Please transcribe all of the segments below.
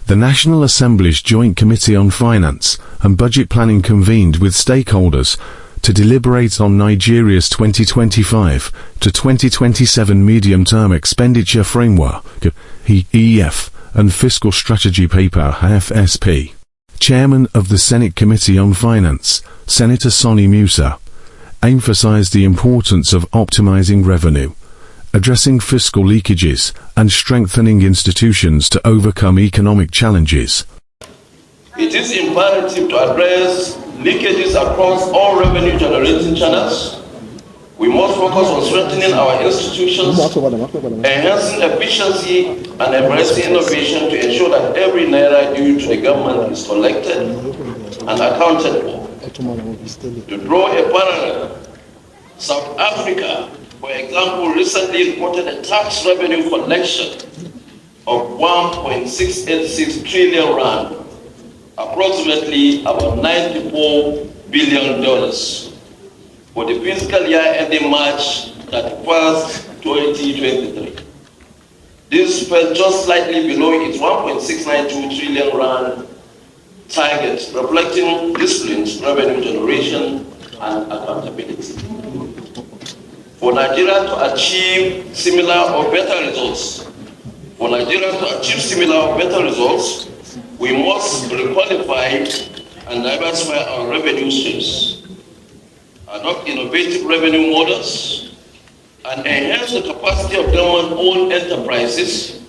The National Assembly's Joint Committee on Finance and Budget Planning convened with stakeholders to deliberate on Nigeria's 2025 to 2027 Medium-Term Expenditure Framework (MEF) and Fiscal Strategy Paper (FSP). Chairman of the Senate Committee on Finance, Senator Sani Musa, emphasized the importance of optimizing revenue, addressing fiscal leakages, and strengthening institutions to overcome economic challenges. It is imperative to address leakages across all revenue-generating channels. We must focus on strengthening our institutions, enhancing efficiency, and embracing innovation to ensure that every naira due to the government is collected and accounted for. To draw a parallel, South Africa, for example, recently reported a tax revenue collection of 1.686 trillion rand, approximately about $94 billion, for the fiscal year ending March 31st, 2023. This fell just slightly below its 1.692 trillion rand target, reflecting disciplined revenue generation and accountability. For Nigeria to achieve similar or better results, we must requalify and diversify our revenue streams, adopt innovative revenue models, and enhance the capacity of government-owned enterprises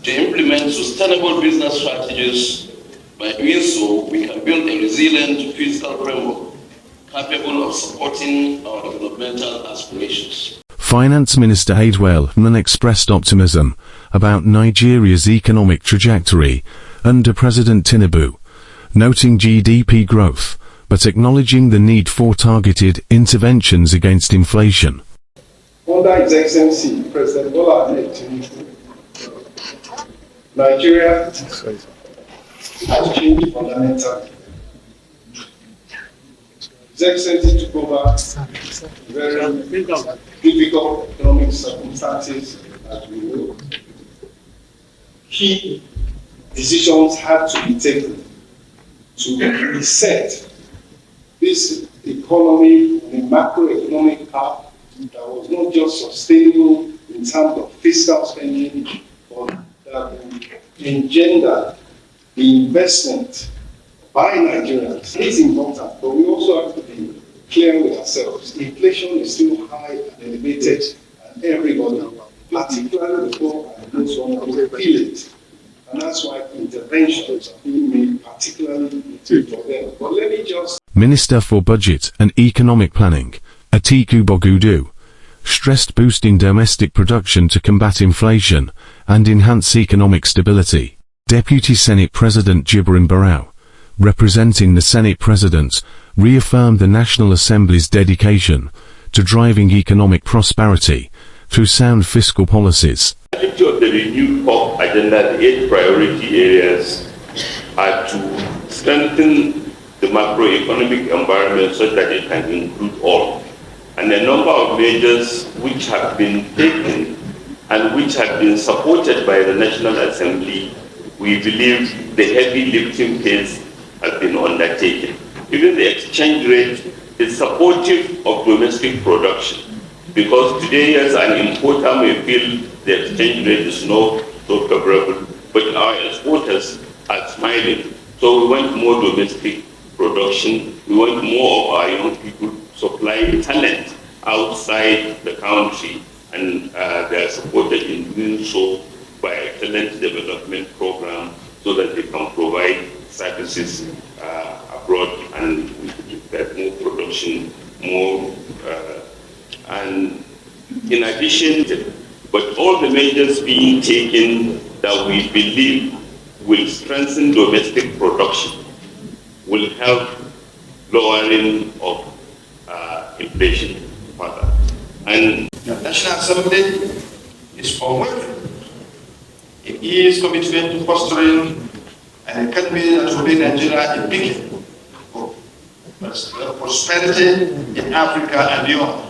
to implement sustainable business strategies. By doing so, we can build a resilient fiscal framework capable of supporting our developmental aspirations. Finance Minister Adewale Edun expressed optimism about Nigeria's economic trajectory under President Tinubu, noting GDP growth, but acknowledging the need for targeted interventions against inflation. Under His Excellency President Adewale Edun, Nigeria has changed fundamentally. His Excellency took over very difficult economic circumstances, as we know. Key decisions had to be taken to reset this economy, the macroeconomic path that was not just sustainable in terms of fiscal spending, but that would engender the investment by Nigerians. It's important, but we also have to be clear with ourselves. Inflation is still high and elevated, and everybody, particularly the poor and those who will feel it. And that's why interventions are being made, particularly for them. But let me just... Minister for Budget and Economic Planning, Atiku Bagudu, stressed boosting domestic production to combat inflation and enhance economic stability. Deputy Senate President Jibrin Barau, representing the Senate President, reaffirmed the National Assembly's dedication to driving economic prosperity through sound fiscal policies. The objective of the renewed POP agenda, the 8 priority areas, are to strengthen the macroeconomic environment such that it can include all. And a number of measures which have been taken and which have been supported by the National Assembly, we believe the heavy lifting phase has been undertaken. Even the exchange rate is supportive of domestic production, because today as an importer may feel the exchange rate is not so favorable, but our exporters are smiling. So we want more domestic production. We want more of our young people supplying talent outside the country, and they are supported in doing so by excellent development program so that they can provide services abroad and get more production, more, and in addition, but all the measures being taken that we believe will strengthen domestic production, will help lowering of inflation further. And the National Assembly is forward in its commitment to fostering an economy that will make Nigeria a beacon for prosperity in Africa and beyond.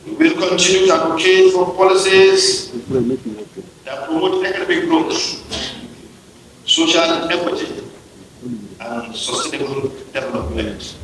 We will continue to advocate for policies that promote economic growth, social equity, and sustainable development.